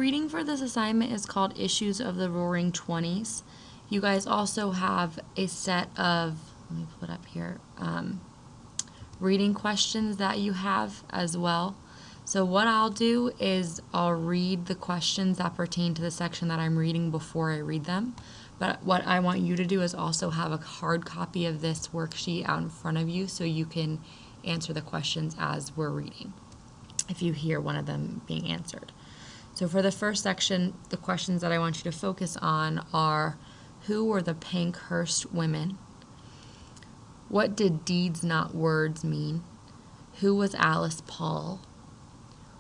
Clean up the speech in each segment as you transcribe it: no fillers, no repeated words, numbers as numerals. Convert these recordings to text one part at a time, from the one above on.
reading for this assignment is called Issues of the Roaring 20's. You guys also have a set of, let me put up here, reading questions that you have as well. So what I'll do is I'll read the questions that pertain to the section that I'm reading before I read them. But what I want you to do is also have a hard copy of this worksheet out in front of you so you can answer the questions as we're reading, if you hear one of them being answered. So for the first section, the questions that I want you to focus on are, who were the Pankhurst women? What did deeds not words mean? Who was Alice Paul?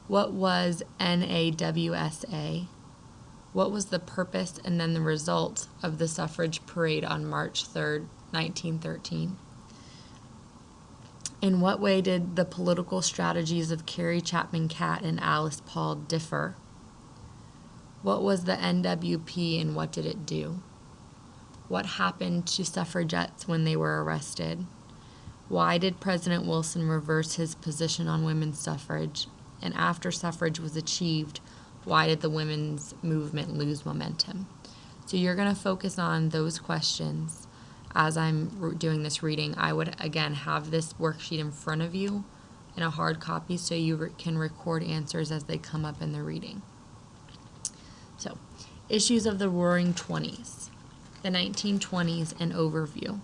What was NAWSA? What was the purpose and then the result of the suffrage parade on March 3rd, 1913? In what way did the political strategies of Carrie Chapman Catt and Alice Paul differ? What was the NWP and what did it do? What happened to suffragettes when they were arrested? Why did President Wilson reverse his position on women's suffrage? And after suffrage was achieved, why did the women's movement lose momentum? So you're going to focus on those questions as I'm doing this reading. I would, again, have this worksheet in front of you in a hard copy so you can record answers as they come up in the reading. So, Issues of the Roaring 20's. The 1920s, an overview.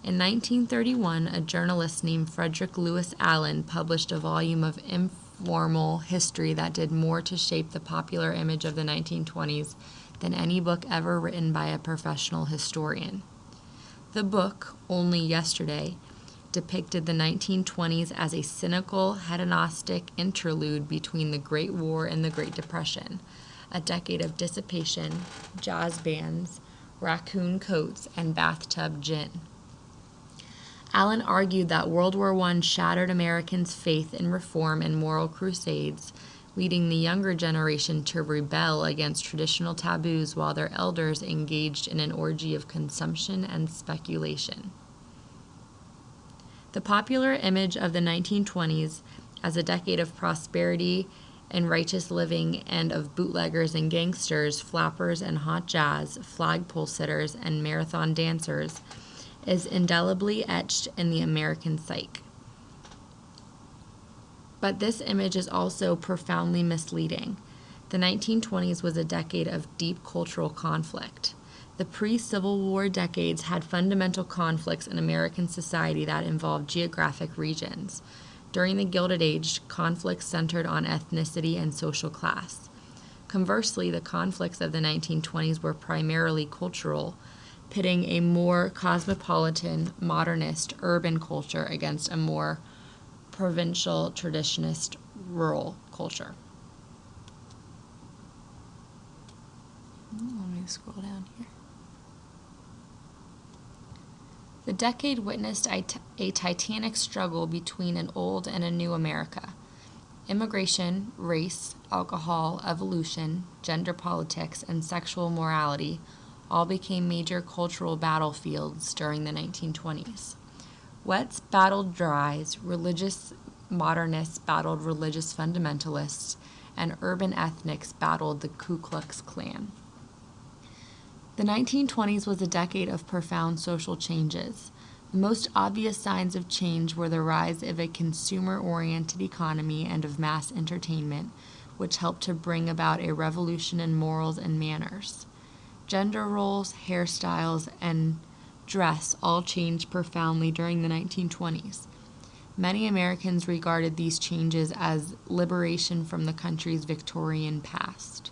In 1931, a journalist named Frederick Lewis Allen published a volume of informal history that did more to shape the popular image of the 1920s than any book ever written by a professional historian. The book, Only Yesterday, depicted the 1920s as a cynical, hedonistic interlude between the Great War and the Great Depression, a decade of dissipation, jazz bands, raccoon coats, and bathtub gin. Allen argued that World War I shattered Americans' faith in reform and moral crusades, leading the younger generation to rebel against traditional taboos while their elders engaged in an orgy of consumption and speculation. The popular image of the 1920s as a decade of prosperity and righteous living and of bootleggers and gangsters, flappers and hot jazz, flagpole sitters and marathon dancers is indelibly etched in the American psyche. But this image is also profoundly misleading. The 1920s was a decade of deep cultural conflict. The pre-Civil War decades had fundamental conflicts in American society that involved geographic regions. During the Gilded Age, conflicts centered on ethnicity and social class. Conversely, the conflicts of the 1920s were primarily cultural, pitting a more cosmopolitan, modernist, urban culture against a more provincial, traditionalist, rural culture. Let me scroll down here. The decade witnessed a titanic struggle between an old and a new America. Immigration, race, alcohol, evolution, gender politics, and sexual morality all became major cultural battlefields during the 1920s. Wets battled dries, religious modernists battled religious fundamentalists, and urban ethnics battled the Ku Klux Klan. The 1920s was a decade of profound social changes. The most obvious signs of change were the rise of a consumer-oriented economy and of mass entertainment, which helped to bring about a revolution in morals and manners. Gender roles, hairstyles, and dress all changed profoundly during the 1920s. Many Americans regarded these changes as liberation from the country's Victorian past.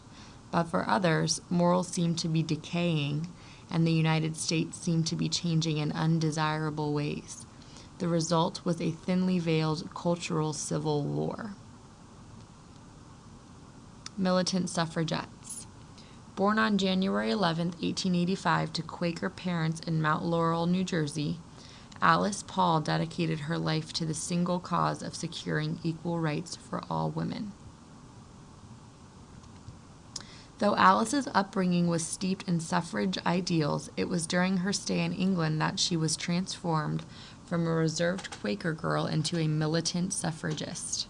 But for others, morals seemed to be decaying, and the United States seemed to be changing in undesirable ways. The result was a thinly veiled cultural civil war. Militant suffragettes. Born on January 11, 1885, to Quaker parents in Mount Laurel, New Jersey, Alice Paul dedicated her life to the single cause of securing equal rights for all women. Though Alice's upbringing was steeped in suffrage ideals, it was during her stay in England that she was transformed from a reserved Quaker girl into a militant suffragist.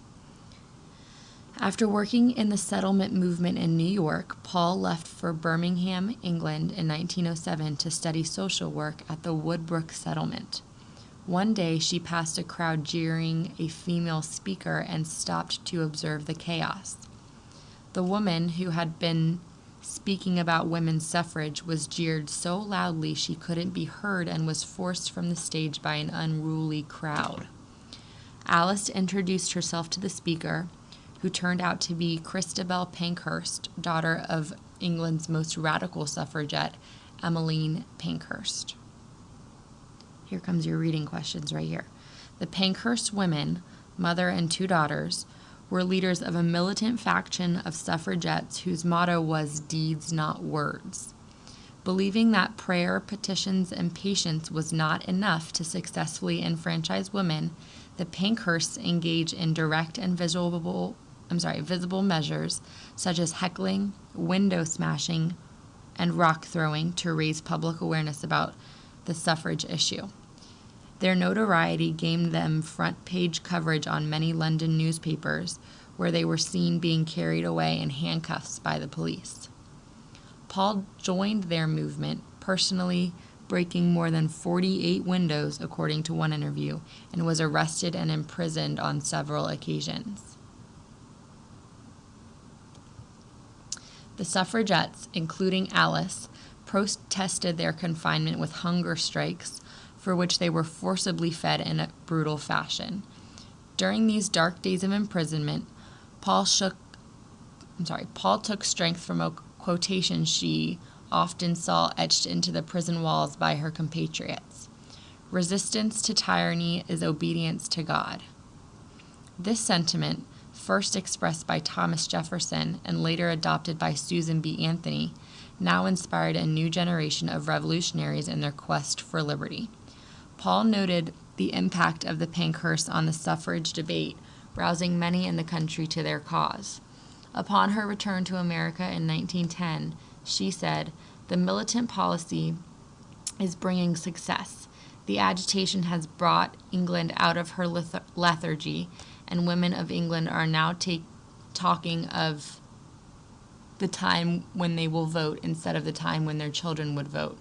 After working in the settlement movement in New York, Paul left for Birmingham, England in 1907 to study social work at the Woodbrook settlement. One day she passed a crowd jeering a female speaker and stopped to observe the chaos. The woman, who had been speaking about women's suffrage, was jeered so loudly she couldn't be heard and was forced from the stage by an unruly crowd. Alice introduced herself to the speaker, who turned out to be Christabel Pankhurst, daughter of England's most radical suffragette, Emmeline Pankhurst. Here comes your reading questions right here. The Pankhurst women, mother and two daughters, were leaders of a militant faction of suffragettes whose motto was "Deeds, not words." Believing that prayer, petitions, and patience was not enough to successfully enfranchise women, the Pankhursts engaged in direct and visible measures such as heckling, window smashing, and rock throwing to raise public awareness about the suffrage issue. Their notoriety gained them front-page coverage on many London newspapers, where they were seen being carried away in handcuffs by the police. Paul joined their movement, personally breaking more than 48 windows, according to one interview, and was arrested and imprisoned on several occasions. The suffragettes, including Alice, protested their confinement with hunger strikes, for which they were forcibly fed in a brutal fashion. During these dark days of imprisonment, Paul took strength from a quotation she often saw etched into the prison walls by her compatriots: "Resistance to tyranny is obedience to God." This sentiment, first expressed by Thomas Jefferson and later adopted by Susan B. Anthony, now inspired a new generation of revolutionaries in their quest for liberty. Paul noted the impact of the Pankhursts on the suffrage debate, rousing many in the country to their cause. Upon her return to America in 1910, she said, "The militant policy is bringing success. The agitation has brought England out of her lethargy, and women of England are now talking of the time when they will vote instead of the time when their children would vote,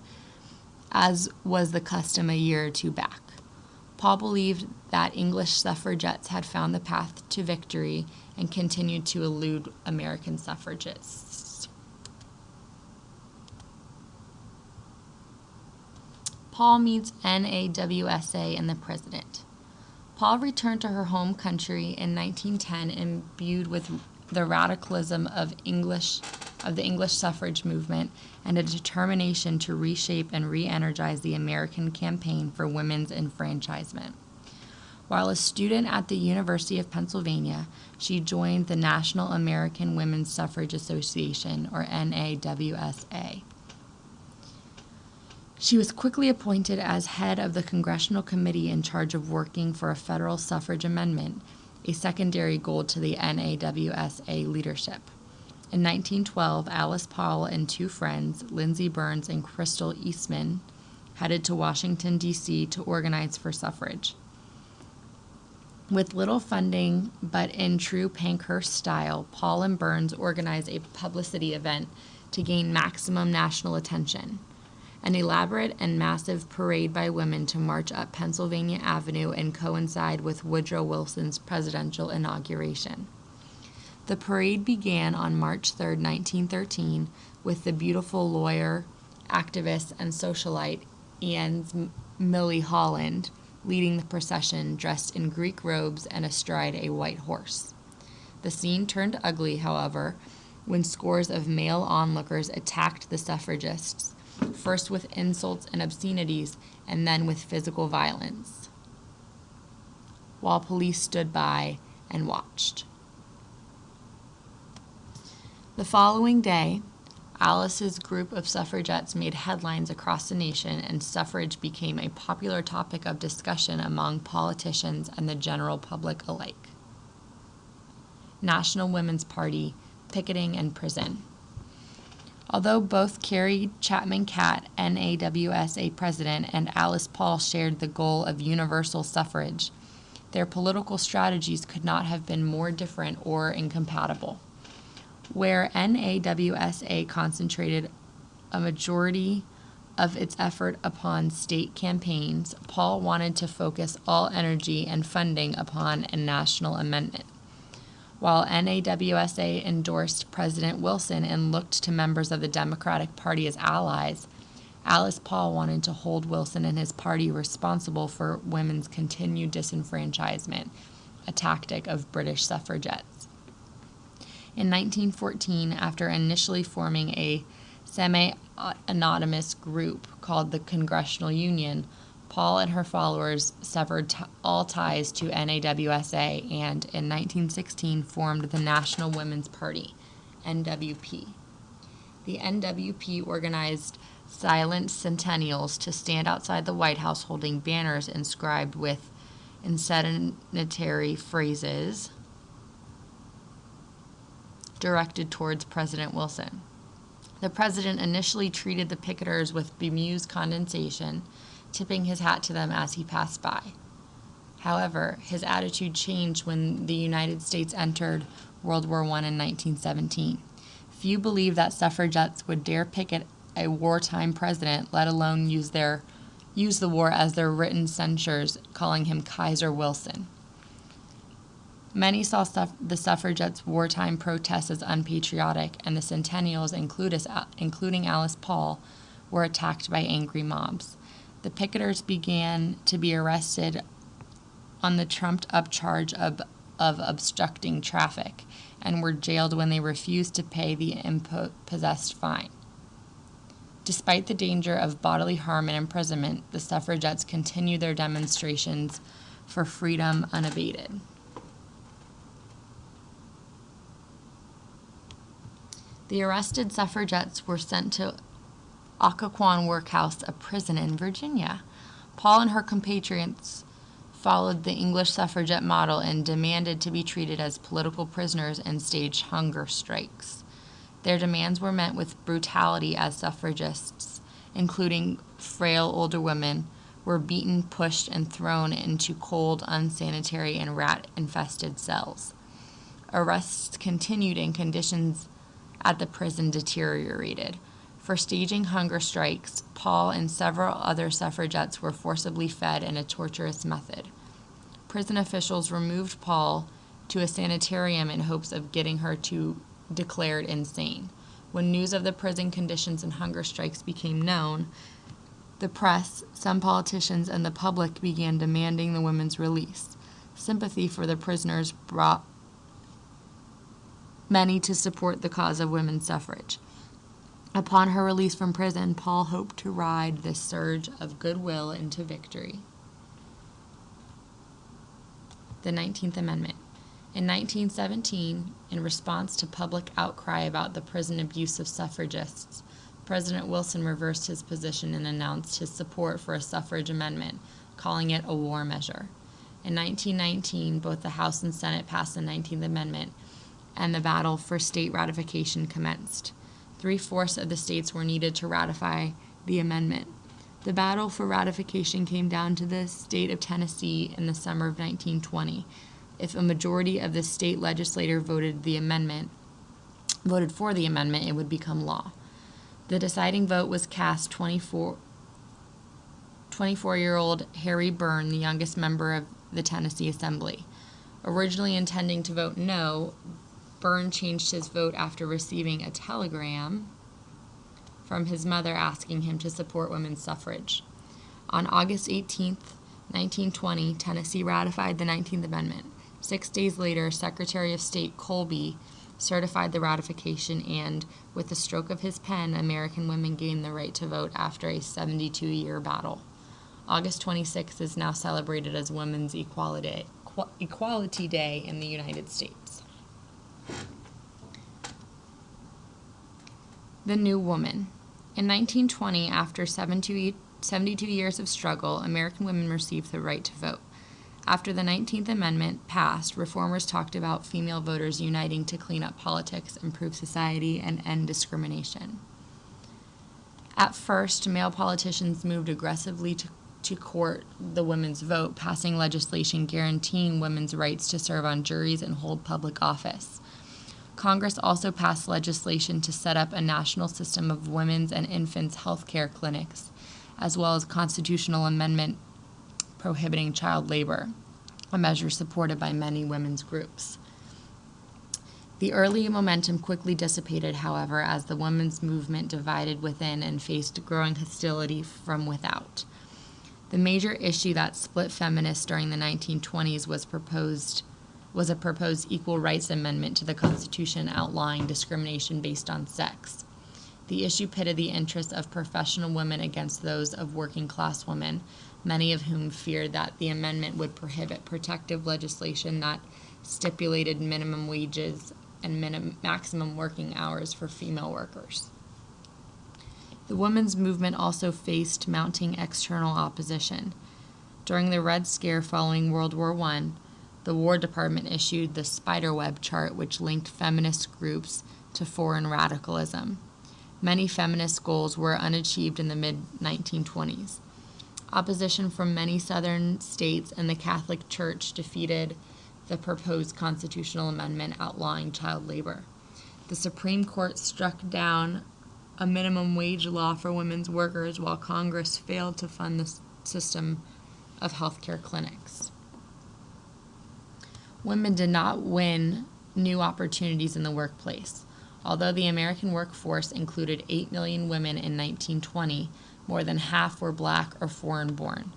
as was the custom a year or two back." Paul believed that English suffragettes had found the path to victory and continued to elude American suffragists. Paul meets NAWSA and the President. Paul returned to her home country in 1910 imbued with the radicalism of the English suffrage movement and a determination to reshape and re-energize the American campaign for women's enfranchisement. While a student at the University of Pennsylvania, she joined the National American Women's Suffrage Association, or NAWSA. She was quickly appointed as head of the congressional committee in charge of working for a federal suffrage amendment, a secondary goal to the NAWSA leadership. In 1912, Alice Paul and two friends, Lindsay Burns and Crystal Eastman, headed to Washington, D.C. to organize for suffrage. With little funding, but in true Pankhurst style, Paul and Burns organized a publicity event to gain maximum national attention. An elaborate and massive parade by women to march up Pennsylvania Avenue and coincide with Woodrow Wilson's presidential inauguration. The parade began on March 3, 1913, with the beautiful lawyer, activist, and socialite Anne Millie Holland leading the procession, dressed in Greek robes and astride a white horse. The scene turned ugly, however, when scores of male onlookers attacked the suffragists, first with insults and obscenities, and then with physical violence, while police stood by and watched. The following day, Alice's group of suffragettes made headlines across the nation, and suffrage became a popular topic of discussion among politicians and the general public alike. National Women's Party, picketing, and prison. Although both Carrie Chapman Catt, NAWSA president, and Alice Paul shared the goal of universal suffrage, their political strategies could not have been more different or incompatible. Where NAWSA concentrated a majority of its effort upon state campaigns, Paul wanted to focus all energy and funding upon a national amendment. While NAWSA endorsed President Wilson and looked to members of the Democratic Party as allies, Alice Paul wanted to hold Wilson and his party responsible for women's continued disenfranchisement, a tactic of British suffragettes. In 1914, after initially forming a semi-anonymous group called the Congressional Union, Paul and her followers severed all ties to NAWSA and, in 1916, formed the National Women's Party, NWP. The NWP organized silent centennials to stand outside the White House holding banners inscribed with incendiary phrases directed towards President Wilson. The president initially treated the picketers with bemused condescension, tipping his hat to them as he passed by. However, his attitude changed when the United States entered World War I in 1917. Few believed that suffragettes would dare picket a wartime president, let alone use the war as their written censures, calling him Kaiser Wilson. Many saw the suffragettes' wartime protests as unpatriotic, and the centennials, including Alice Paul, were attacked by angry mobs. The picketers began to be arrested on the trumped-up charge of obstructing traffic and were jailed when they refused to pay the imposed fine. Despite the danger of bodily harm and imprisonment, the suffragettes continued their demonstrations for freedom unabated. The arrested suffragettes were sent to Occoquan Workhouse, a prison in Virginia. Paul and her compatriots followed the English suffragette model and demanded to be treated as political prisoners and staged hunger strikes. Their demands were met with brutality as suffragists, including frail older women, were beaten, pushed, and thrown into cold, unsanitary, and rat-infested cells. Arrests continued and conditions at the prison deteriorated. For staging hunger strikes, Paul and several other suffragettes were forcibly fed in a torturous method. Prison officials removed Paul to a sanitarium in hopes of getting her declared insane. When news of the prison conditions and hunger strikes became known, the press, some politicians, and the public began demanding the women's release. Sympathy for the prisoners brought many to support the cause of women's suffrage. Upon her release from prison, Paul hoped to ride this surge of goodwill into victory. The 19th Amendment. In 1917, in response to public outcry about the prison abuse of suffragists, President Wilson reversed his position and announced his support for a suffrage amendment, calling it a war measure. In 1919, both the House and Senate passed the 19th Amendment, and the battle for state ratification commenced. 3/4 of the states were needed to ratify the amendment. The battle for ratification came down to the state of Tennessee in the summer of 1920. If a majority of the state legislature voted for the amendment, it would become law. The deciding vote was cast 24-year-old Harry Byrne, the youngest member of the Tennessee Assembly. Originally intending to vote no, Byrne changed his vote after receiving a telegram from his mother asking him to support women's suffrage. On August 18, 1920, Tennessee ratified the 19th Amendment. 6 days later, Secretary of State Colby certified the ratification, and, with the stroke of his pen, American women gained the right to vote after a 72-year battle. August 26th is now celebrated as Women's Equality Day in the United States. The New Woman. In 1920, after 72 years of struggle, American women received the right to vote. After the 19th Amendment passed, reformers talked about female voters uniting to clean up politics, improve society, and end discrimination. At first, male politicians moved aggressively to court the women's vote, passing legislation guaranteeing women's rights to serve on juries and hold public office. Congress also passed legislation to set up a national system of women's and infants' health care clinics, as well as a constitutional amendment prohibiting child labor, a measure supported by many women's groups. The early momentum quickly dissipated, however, as the women's movement divided within and faced growing hostility from without. The major issue that split feminists during the 1920s was a proposed equal rights amendment to the Constitution outlawing discrimination based on sex. The issue pitted the interests of professional women against those of working-class women, many of whom feared that the amendment would prohibit protective legislation that stipulated minimum wages and maximum working hours for female workers. The women's movement also faced mounting external opposition. During the Red Scare following World War I, the War Department issued the Spiderweb chart, which linked feminist groups to foreign radicalism. Many feminist goals were unachieved in the mid-1920s. Opposition from many southern states and the Catholic Church defeated the proposed constitutional amendment outlawing child labor. The Supreme Court struck down a minimum wage law for women's workers, while Congress failed to fund the system of healthcare clinics. Women did not win new opportunities in the workplace. Although the American workforce included 8 million women in 1920, more than half were black or foreign-born.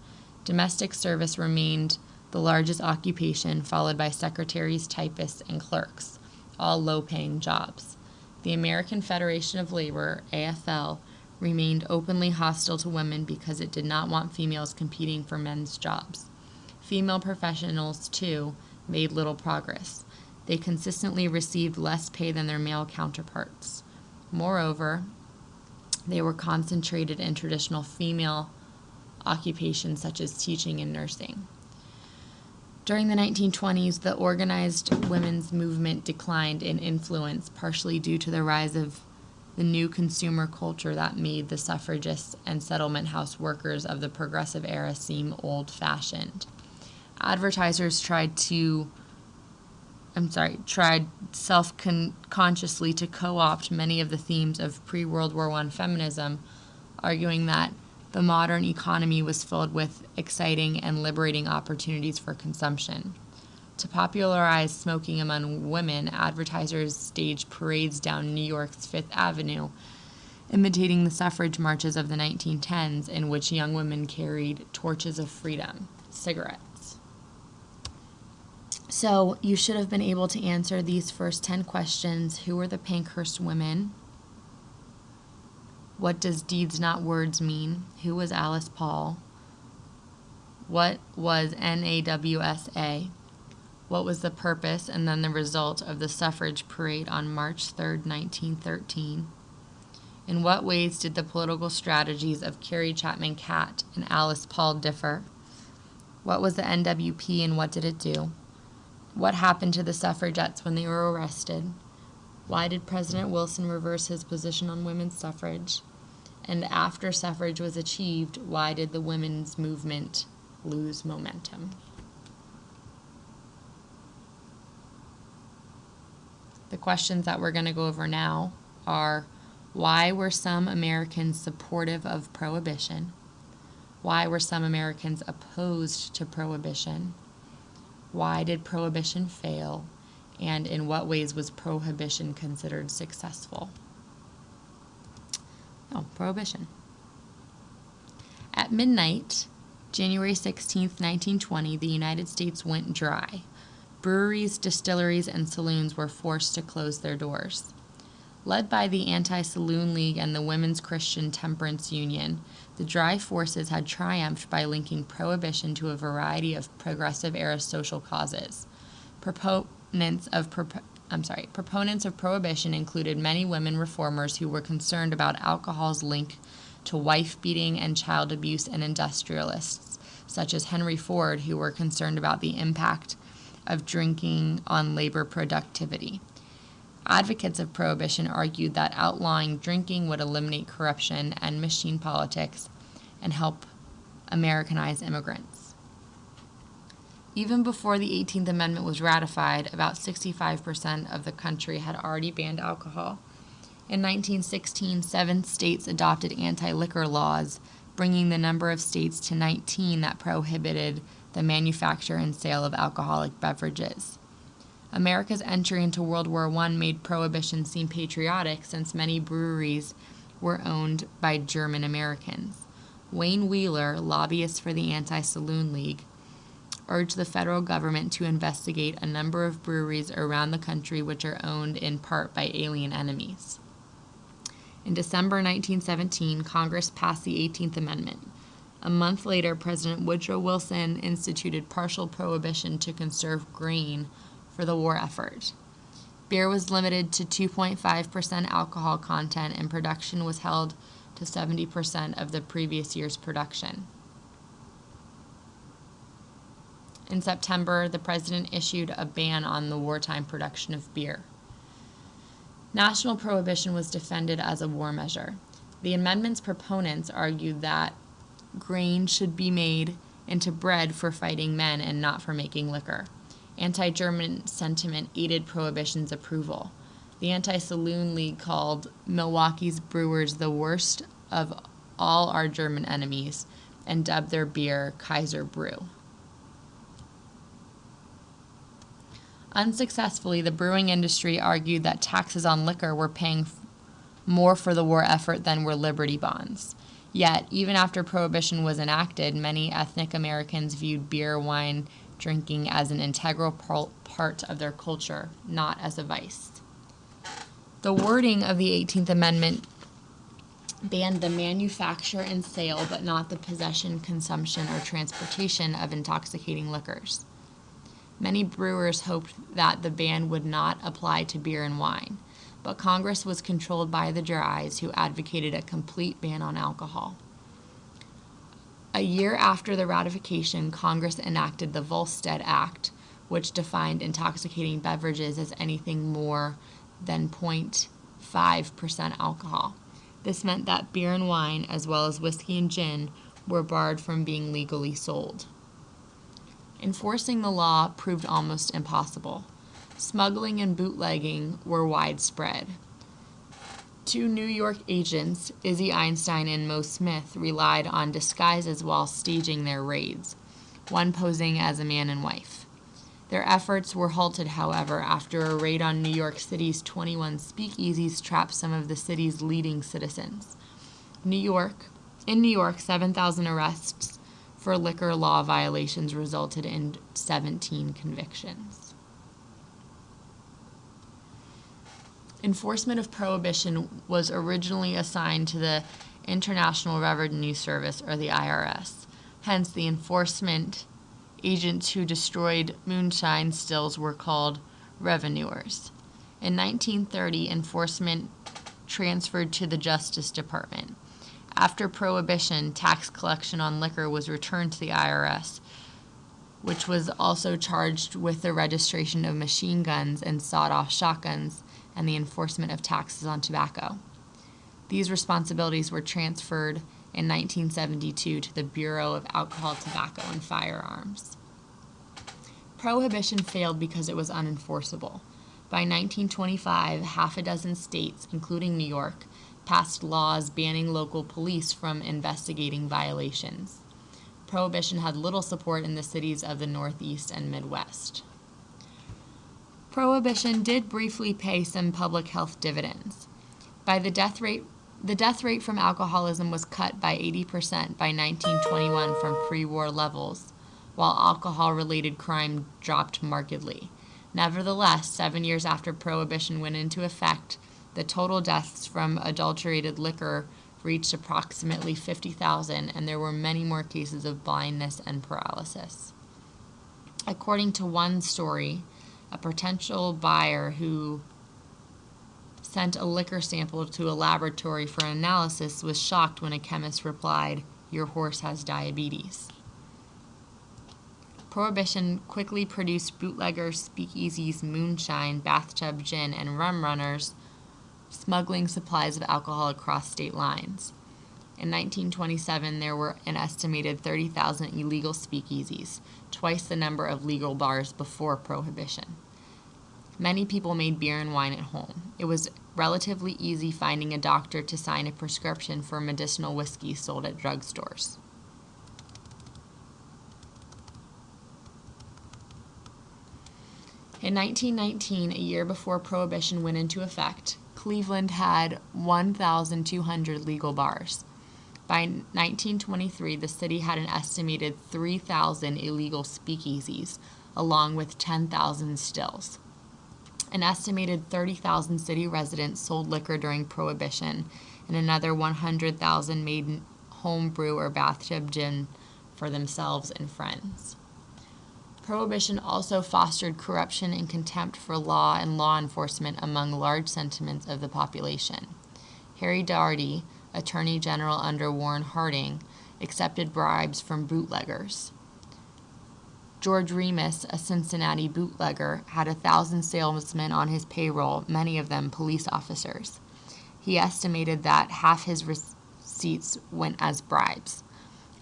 Domestic service remained the largest occupation, followed by secretaries, typists, and clerks, all low-paying jobs. The American Federation of Labor, AFL, remained openly hostile to women because it did not want females competing for men's jobs. Female professionals, too, made little progress. They consistently received less pay than their male counterparts. Moreover, they were concentrated in traditional female occupations such as teaching and nursing. During the 1920s, the organized women's movement declined in influence, partially due to the rise of the new consumer culture that made the suffragists and settlement house workers of the progressive era seem old-fashioned. Advertisers tried self-consciously to co-opt many of the themes of pre-World War I feminism, arguing that the modern economy was filled with exciting and liberating opportunities for consumption. To popularize smoking among women, advertisers staged parades down New York's Fifth Avenue, imitating the suffrage marches of the 1910s, in which young women carried torches of freedom, cigarettes. So you should have been able to answer these first 10 questions. Who were the Pankhurst women? What does deeds not words mean? Who was Alice Paul? What was NAWSA? What was the purpose and then the result of the suffrage parade on March 3rd, 1913? In what ways did the political strategies of Carrie Chapman Catt and Alice Paul differ? What was the NWP and what did it do? What happened to the suffragettes when they were arrested? Why did President Wilson reverse his position on women's suffrage? And after suffrage was achieved, why did the women's movement lose momentum? The questions that we're going to go over now are, why were some Americans supportive of prohibition? Why were some Americans opposed to prohibition? Why did prohibition fail? And in what ways was prohibition considered successful? Prohibition. At midnight, January 16, 1920, the United States went dry. Breweries, distilleries, and saloons were forced to close their doors. Led by the Anti-Saloon League and the Women's Christian Temperance Union, the dry forces had triumphed by linking prohibition to a variety of progressive-era social causes. Proponents of prohibition included many women reformers who were concerned about alcohol's link to wife-beating and child abuse, and industrialists, such as Henry Ford, who were concerned about the impact of drinking on labor productivity. Advocates of prohibition argued that outlawing drinking would eliminate corruption and machine politics and help Americanized immigrants. Even before the 18th Amendment was ratified, about 65% of the country had already banned alcohol. In 1916, 7 states adopted anti-liquor laws, bringing the number of states to 19 that prohibited the manufacture and sale of alcoholic beverages. America's entry into World War I made Prohibition seem patriotic, since many breweries were owned by German Americans. Wayne Wheeler, lobbyist for the Anti-Saloon League, urged the federal government to investigate a number of breweries around the country which are owned in part by alien enemies. In December 1917, Congress passed the 18th Amendment. A month later, President Woodrow Wilson instituted partial prohibition to conserve grain for the war effort. Beer was limited to 2.5% alcohol content, and production was held to 70% of the previous year's production. In September, the president issued a ban on the wartime production of beer. National prohibition was defended as a war measure. The amendment's proponents argued that grain should be made into bread for fighting men and not for making liquor. Anti-German sentiment aided Prohibition's approval. The Anti-Saloon League called Milwaukee's brewers the worst of all our German enemies and dubbed their beer Kaiser Brew. Unsuccessfully, the brewing industry argued that taxes on liquor were paying more for the war effort than were Liberty bonds. Yet, even after Prohibition was enacted, many ethnic Americans viewed beer wine drinking as an integral part of their culture, not as a vice. The wording of the 18th Amendment banned the manufacture and sale, but not the possession, consumption, or transportation of intoxicating liquors. Many brewers hoped that the ban would not apply to beer and wine, but Congress was controlled by the Dries, who advocated a complete ban on alcohol. A year after the ratification, Congress enacted the Volstead Act, which defined intoxicating beverages as anything more than 0.5% alcohol. This meant that beer and wine, as well as whiskey and gin, were barred from being legally sold. Enforcing the law proved almost impossible. Smuggling and bootlegging were widespread. 2 New York agents, Izzy Einstein and Mo Smith, relied on disguises while staging their raids, one posing as a man and wife. Their efforts were halted, however, after a raid on New York City's 21 speakeasies trapped some of the city's leading citizens. In New York, 7,000 arrests for liquor law violations resulted in 17 convictions. Enforcement of Prohibition was originally assigned to the International Revenue Service, or the IRS. Hence, the enforcement agents who destroyed moonshine stills were called revenuers. In 1930, enforcement transferred to the Justice Department. After Prohibition, tax collection on liquor was returned to the IRS, which was also charged with the registration of machine guns and sawed-off shotguns and the enforcement of taxes on tobacco. These responsibilities were transferred in 1972 to the Bureau of Alcohol, Tobacco, and Firearms. Prohibition failed because it was unenforceable. By 1925, half a dozen states, including New York, passed laws banning local police from investigating violations. Prohibition had little support in the cities of the Northeast and Midwest. Prohibition did briefly pay some public health dividends. The death rate from alcoholism was cut by 80% by 1921 from pre-war levels, while alcohol-related crime dropped markedly. Nevertheless, 7 years after Prohibition went into effect, the total deaths from adulterated liquor reached approximately 50,000, and there were many more cases of blindness and paralysis. According to one story, a potential buyer who sent a liquor sample to a laboratory for analysis was shocked when a chemist replied, "Your horse has diabetes." Prohibition quickly produced bootleggers, speakeasies, moonshine, bathtub gin, and rum runners, smuggling supplies of alcohol across state lines. In 1927, there were an estimated 30,000 illegal speakeasies, twice the number of legal bars before Prohibition. Many people made beer and wine at home. It was relatively easy finding a doctor to sign a prescription for medicinal whiskey sold at drugstores. In 1919, a year before Prohibition went into effect, Cleveland had 1,200 legal bars. By 1923, the city had an estimated 3,000 illegal speakeasies, along with 10,000 stills. An estimated 30,000 city residents sold liquor during Prohibition, and another 100,000 made home brew or bathtub gin for themselves and friends. Prohibition also fostered corruption and contempt for law and law enforcement among large segments of the population. Harry Daugherty, Attorney General under Warren Harding, accepted bribes from bootleggers. George Remus, a Cincinnati bootlegger, had 1,000 salesmen on his payroll, many of them police officers. He estimated that half his receipts went as bribes.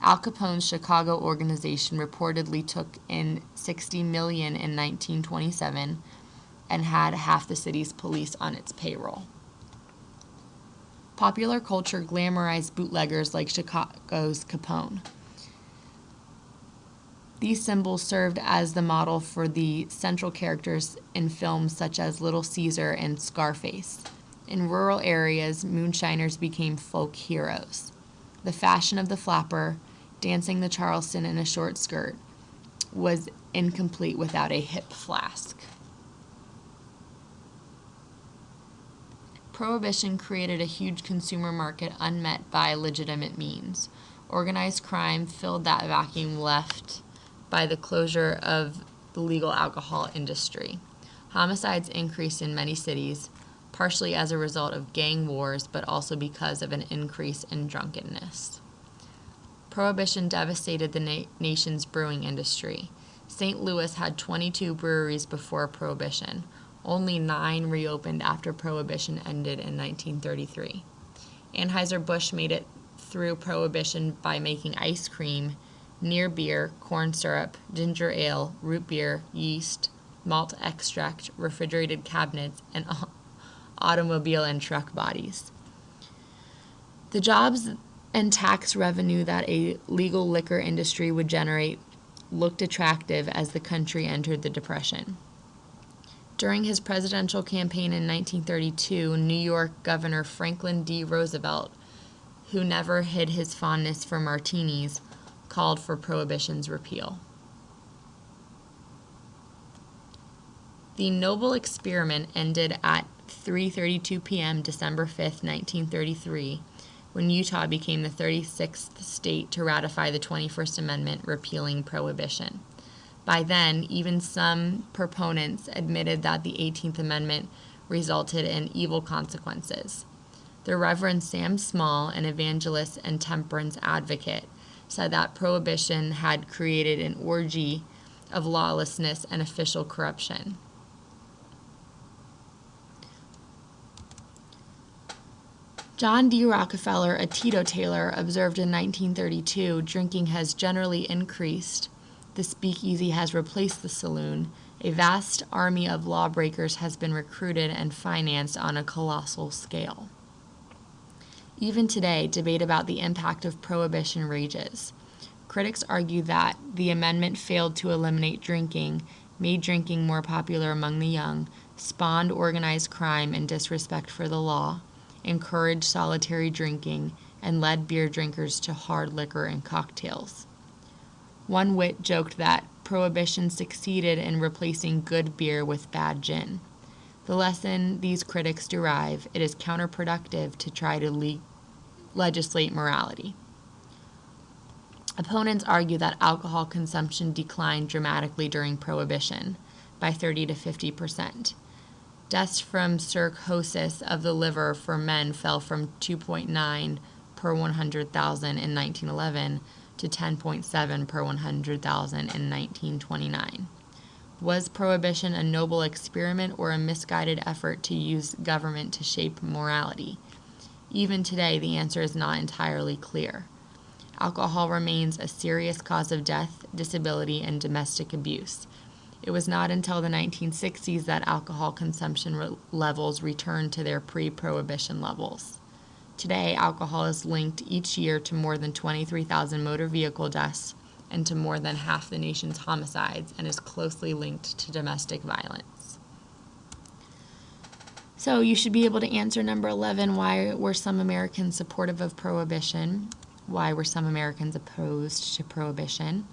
Al Capone's Chicago organization reportedly took in $60 million in 1927 and had half the city's police on its payroll. Popular culture glamorized bootleggers like Chicago's Capone. These symbols served as the model for the central characters in films such as Little Caesar and Scarface. In rural areas, moonshiners became folk heroes. The fashion of the flapper, dancing the Charleston in a short skirt, was incomplete without a hip flask. Prohibition created a huge consumer market unmet by legitimate means. Organized crime filled that vacuum left by the closure of the legal alcohol industry. Homicides increased in many cities, partially as a result of gang wars, but also because of an increase in drunkenness. Prohibition devastated the nation's brewing industry. St. Louis had 22 breweries before Prohibition. Only 9 reopened after Prohibition ended in 1933. Anheuser-Busch made it through Prohibition by making ice cream, near beer, corn syrup, ginger ale, root beer, yeast, malt extract, refrigerated cabinets, and automobile and truck bodies. The jobs and tax revenue that a legal liquor industry would generate looked attractive as the country entered the Depression. During his presidential campaign in 1932, New York Governor Franklin D. Roosevelt, who never hid his fondness for martinis, called for Prohibition's repeal. The noble experiment ended at 3:32 p.m. December 5, 1933, when Utah became the 36th state to ratify the 21st Amendment repealing Prohibition. By then, even some proponents admitted that the 18th Amendment resulted in evil consequences. The Reverend Sam Small, an evangelist and temperance advocate, said that Prohibition had created an orgy of lawlessness and official corruption. John D. Rockefeller, a teetotaler, observed in 1932, drinking has generally increased. The speakeasy has replaced the saloon. A vast army of lawbreakers has been recruited and financed on a colossal scale. Even today, debate about the impact of Prohibition rages. Critics argue that the amendment failed to eliminate drinking, made drinking more popular among the young, spawned organized crime and disrespect for the law, encouraged solitary drinking, and led beer drinkers to hard liquor and cocktails. One wit joked that Prohibition succeeded in replacing good beer with bad gin. The lesson these critics derive: it is counterproductive to try to legislate morality. Opponents argue that alcohol consumption declined dramatically during Prohibition, by 30 to 50%. Deaths from cirrhosis of the liver for men fell from 2.9 per 100,000 in 1911 to 10.7 per 100,000 in 1929. Was Prohibition a noble experiment or a misguided effort to use government to shape morality? Even today, the answer is not entirely clear. Alcohol remains a serious cause of death, disability, and domestic abuse. It was not until the 1960s that alcohol consumption levels returned to their pre-prohibition levels. Today, alcohol is linked each year to more than 23,000 motor vehicle deaths and to more than half the nation's homicides, and is closely linked to domestic violence. So you should be able to answer number 11, why were some Americans supportive of prohibition? Why were some Americans opposed to prohibition?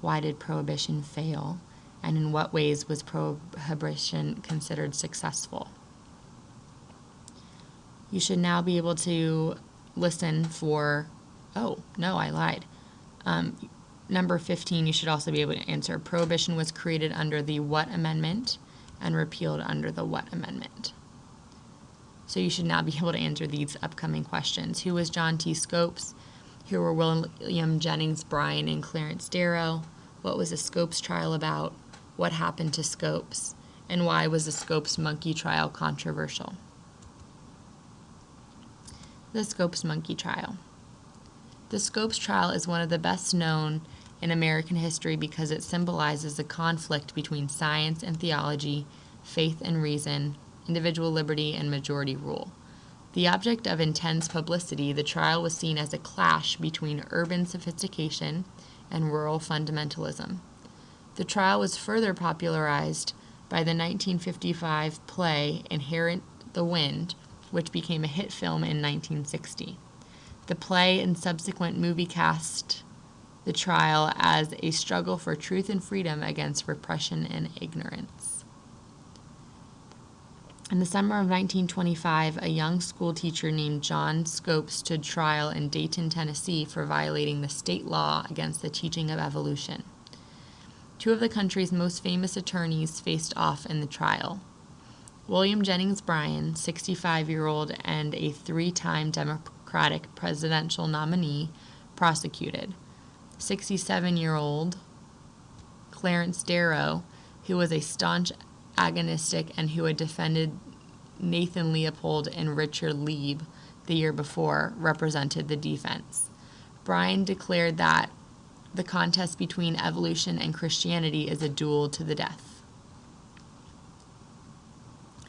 Why did prohibition fail? And in what ways was prohibition considered successful? You should now be able to listen for, oh, no, I lied. Number 15, you should also be able to answer. Prohibition was created under the what amendment and repealed under the what amendment? So you should now be able to answer these upcoming questions. Who was John T. Scopes? Who were William Jennings Bryan and Clarence Darrow? What was the Scopes trial about? What happened to Scopes? And why was the Scopes monkey trial controversial? The Scopes monkey trial. The Scopes trial is one of the best known in American history because it symbolizes the conflict between science and theology, faith and reason, individual liberty and majority rule. The object of intense publicity, the trial was seen as a clash between urban sophistication and rural fundamentalism. The trial was further popularized by the 1955 play Inherit the Wind, which became a hit film in 1960. The play and subsequent movie cast the trial as a struggle for truth and freedom against repression and ignorance. In the summer of 1925, a young school teacher named John Scopes stood trial in Dayton, Tennessee for violating the state law against the teaching of evolution. Two of the country's most famous attorneys faced off in the trial. William Jennings Bryan, 65-year-old and a three-time Democratic presidential nominee, prosecuted. 67-year-old Clarence Darrow, who was a staunch agonistic and who had defended Nathan Leopold and Richard Lieb the year before, represented the defense. Bryan declared that the contest between evolution and Christianity is a duel to the death.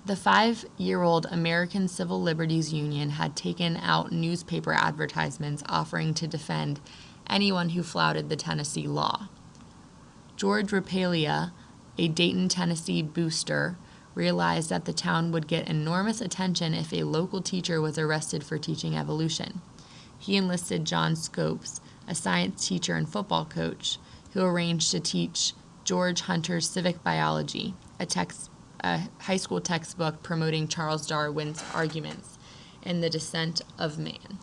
The 5-year-old American Civil Liberties Union had taken out newspaper advertisements offering to defend anyone who flouted the Tennessee law. George Rapalia, a Dayton, Tennessee booster, realized that the town would get enormous attention if a local teacher was arrested for teaching evolution. He enlisted John Scopes, a science teacher and football coach, who arranged to teach George Hunter's Civic Biology, a high school textbook promoting Charles Darwin's arguments in The Descent of Man.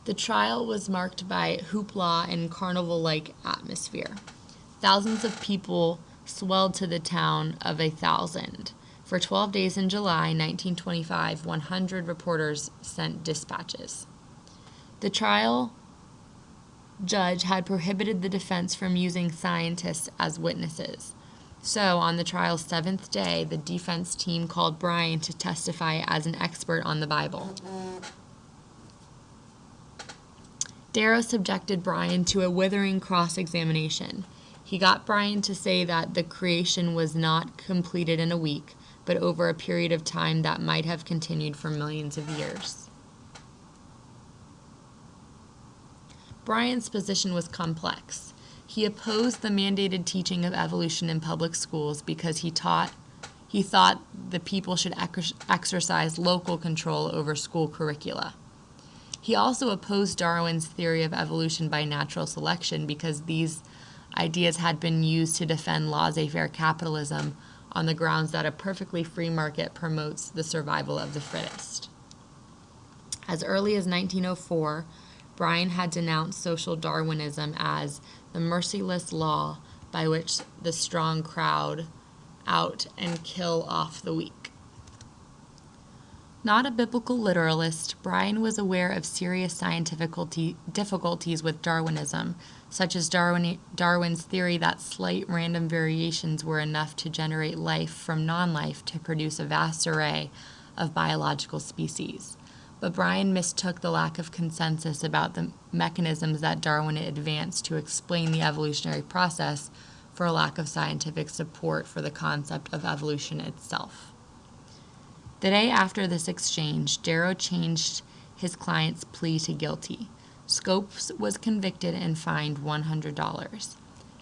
The trial was marked by hoopla and carnival-like atmosphere. Thousands of people swelled to the town of 1,000. For 12 days in July 1925, 100 reporters sent dispatches. The trial judge had prohibited the defense from using scientists as witnesses. So, on the trial's 7th day, the defense team called Bryan to testify as an expert on the Bible. Darrow subjected Bryan to a withering cross-examination. He got Bryan to say that the creation was not completed in a week, but over a period of time that might have continued for millions of years. Bryan's position was complex. He opposed the mandated teaching of evolution in public schools because he thought the people should exercise local control over school curricula. He also opposed Darwin's theory of evolution by natural selection because these ideas had been used to defend laissez-faire capitalism on the grounds that a perfectly free market promotes the survival of the fittest. As early as 1904, Bryan had denounced social Darwinism as the merciless law by which the strong crowd out and kill off the weak. Not a biblical literalist, Bryan was aware of serious scientific difficulties with Darwinism, such as Darwin's theory that slight random variations were enough to generate life from non-life to produce a vast array of biological species. But Bryan mistook the lack of consensus about the mechanisms that Darwin advanced to explain the evolutionary process for a lack of scientific support for the concept of evolution itself. The day after this exchange, Darrow changed his client's plea to guilty. Scopes was convicted and fined $100.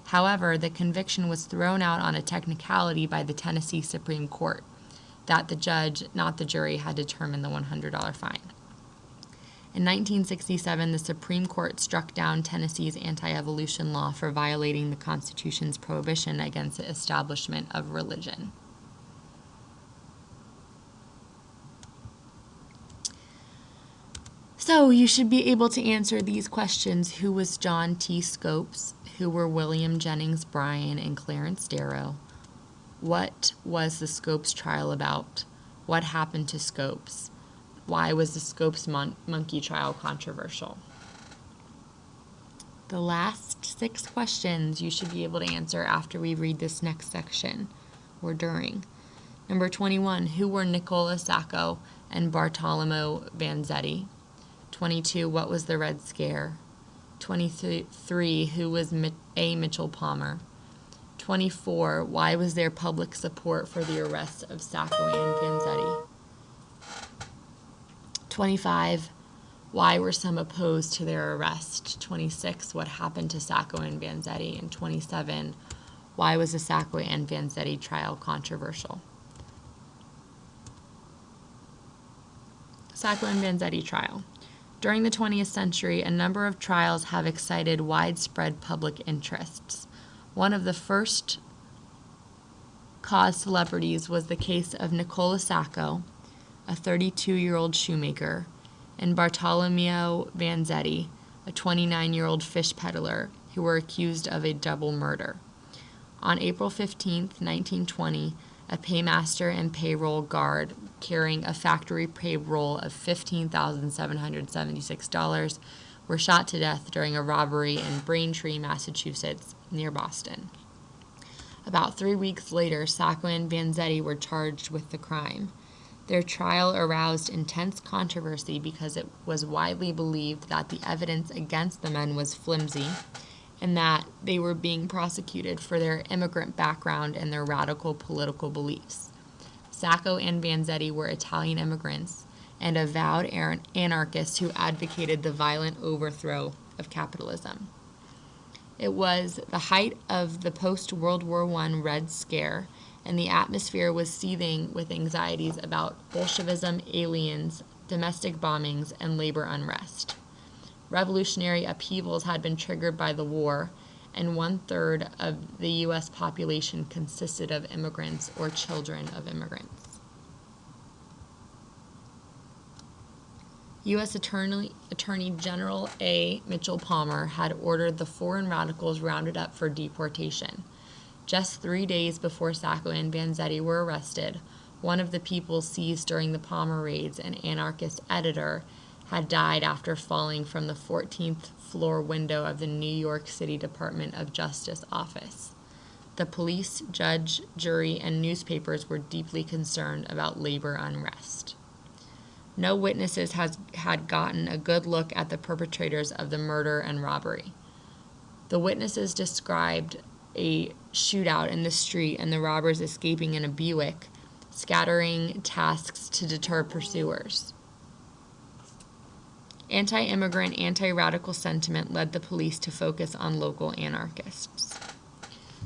However, the conviction was thrown out on a technicality by the Tennessee Supreme Court that the judge, not the jury, had determined the $100 fine. In 1967, the Supreme Court struck down Tennessee's anti-evolution law for violating the Constitution's prohibition against the establishment of religion. So you should be able to answer these questions. Who was John T. Scopes? Who were William Jennings Bryan and Clarence Darrow? What was the Scopes trial about? What happened to Scopes? Why was the Scopes monkey trial controversial? The last 6 questions you should be able to answer after we read this next section, or during. Number 21, who were Nicola Sacco and Bartolomeo Vanzetti? 22, what was the Red Scare? 23, who was A. Mitchell Palmer? 24, why was there public support for the arrest of Sacco and Vanzetti? 25, why were some opposed to their arrest? 26, what happened to Sacco and Vanzetti? And 27, why was the Sacco and Vanzetti trial controversial? Sacco and Vanzetti trial. During the 20th century, a number of trials have excited widespread public interests. One of the first cause celebrities was the case of Nicola Sacco, a 32-year-old shoemaker, and Bartolomeo Vanzetti, a 29-year-old fish peddler, who were accused of a double murder. On April 15, 1920, a paymaster and payroll guard carrying a factory payroll of $15,776 were shot to death during a robbery in Braintree, Massachusetts, near Boston. About 3 weeks later, Sacco and Vanzetti were charged with the crime. Their trial aroused intense controversy because it was widely believed that the evidence against the men was flimsy and that they were being prosecuted for their immigrant background and their radical political beliefs. Sacco and Vanzetti were Italian immigrants and avowed anarchists who advocated the violent overthrow of capitalism. It was the height of the post-World War I Red Scare, and the atmosphere was seething with anxieties about Bolshevism, aliens, domestic bombings, and labor unrest. Revolutionary upheavals had been triggered by the war, and 1/3 of the U.S. population consisted of immigrants or children of immigrants. U.S. Attorney General A. Mitchell Palmer had ordered the foreign radicals rounded up for deportation. Just 3 days before Sacco and Vanzetti were arrested, one of the people seized during the Palmer raids, an anarchist editor, had died after falling from the 14th floor window of the New York City Department of Justice office. The police, judge, jury, and newspapers were deeply concerned about labor unrest. No witnesses had gotten a good look at the perpetrators of the murder and robbery. The witnesses described a shootout in the street and the robbers escaping in a Buick, scattering tasks to deter pursuers. Anti-immigrant, anti-radical sentiment led the police to focus on local anarchists.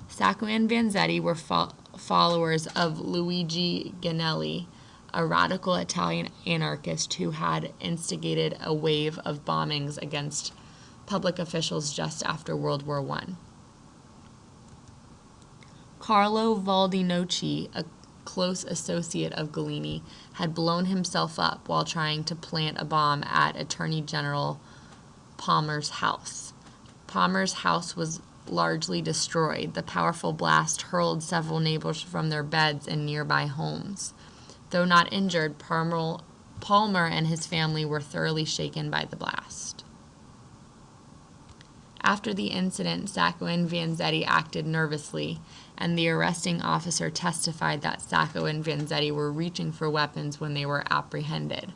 Sacco and Vanzetti were followers of Luigi Ganelli, a radical Italian anarchist who had instigated a wave of bombings against public officials just after World War I. Carlo Valdinocci, a close associate of Galini, had blown himself up while trying to plant a bomb at Attorney General Palmer's house. Palmer's house was largely destroyed. The powerful blast hurled several neighbors from their beds in nearby homes. Though not injured, Palmer and his family were thoroughly shaken by the blast. After the incident, Sacco and Vanzetti acted nervously, and the arresting officer testified that Sacco and Vanzetti were reaching for weapons when they were apprehended.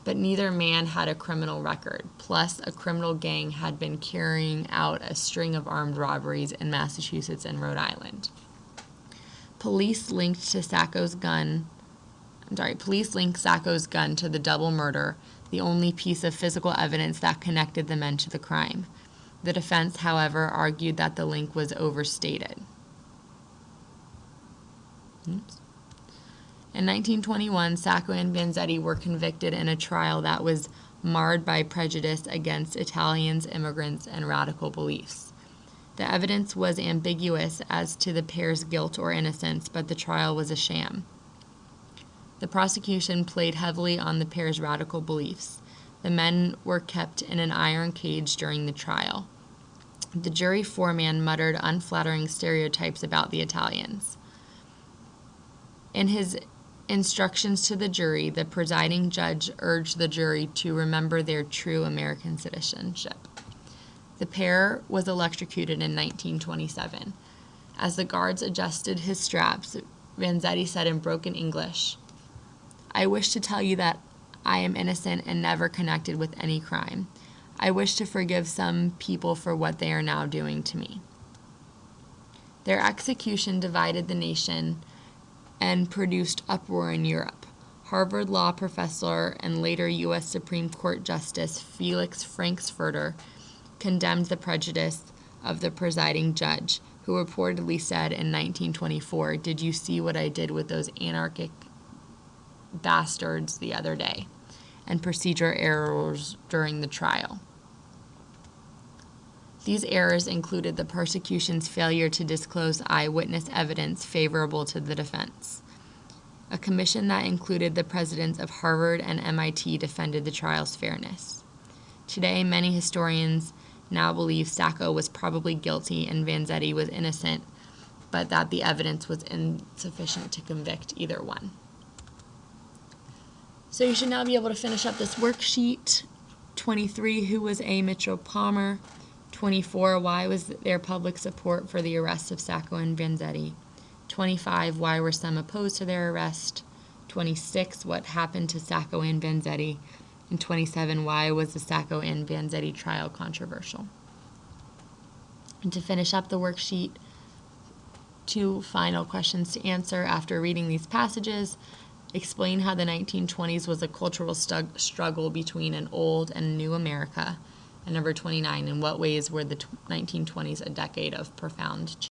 But neither man had a criminal record. Plus, a criminal gang had been carrying out a string of armed robberies in Massachusetts and Rhode Island. Police linked Sacco's gun to the double murder, the only piece of physical evidence that connected the men to the crime. The defense, however, argued that the link was overstated. In 1921, Sacco and Vanzetti were convicted in a trial that was marred by prejudice against Italians, immigrants, and radical beliefs. The evidence was ambiguous as to the pair's guilt or innocence, but the trial was a sham. The prosecution played heavily on the pair's radical beliefs. The men were kept in an iron cage during the trial. The jury foreman muttered unflattering stereotypes about the Italians. In his instructions to the jury, the presiding judge urged the jury to remember their true American citizenship. The pair was electrocuted in 1927. As the guards adjusted his straps, Vanzetti said in broken English, "I wish to tell you that I am innocent and never connected with any crime. I wish to forgive some people for what they are now doing to me." Their execution divided the nation and produced uproar in Europe. Harvard law professor and later U.S. Supreme Court Justice Felix Frankfurter condemned the prejudice of the presiding judge, who reportedly said in 1924, "Did you see what I did with those anarchic bastards the other day?" and procedure errors during the trial. These errors included the prosecution's failure to disclose eyewitness evidence favorable to the defense. A commission that included the presidents of Harvard and MIT defended the trial's fairness. Today, many historians now believe Sacco was probably guilty and Vanzetti was innocent, but that the evidence was insufficient to convict either one. So you should now be able to finish up this worksheet. 23, who was A. Mitchell Palmer? 24, why was there public support for the arrest of Sacco and Vanzetti? 25, why were some opposed to their arrest? 26, what happened to Sacco and Vanzetti? And 27, why was the Sacco and Vanzetti trial controversial? And to finish up the worksheet, 2 final questions to answer after reading these passages. Explain how the 1920s was a cultural struggle between an old and new America. And number 29, in what ways were the 1920s a decade of profound change?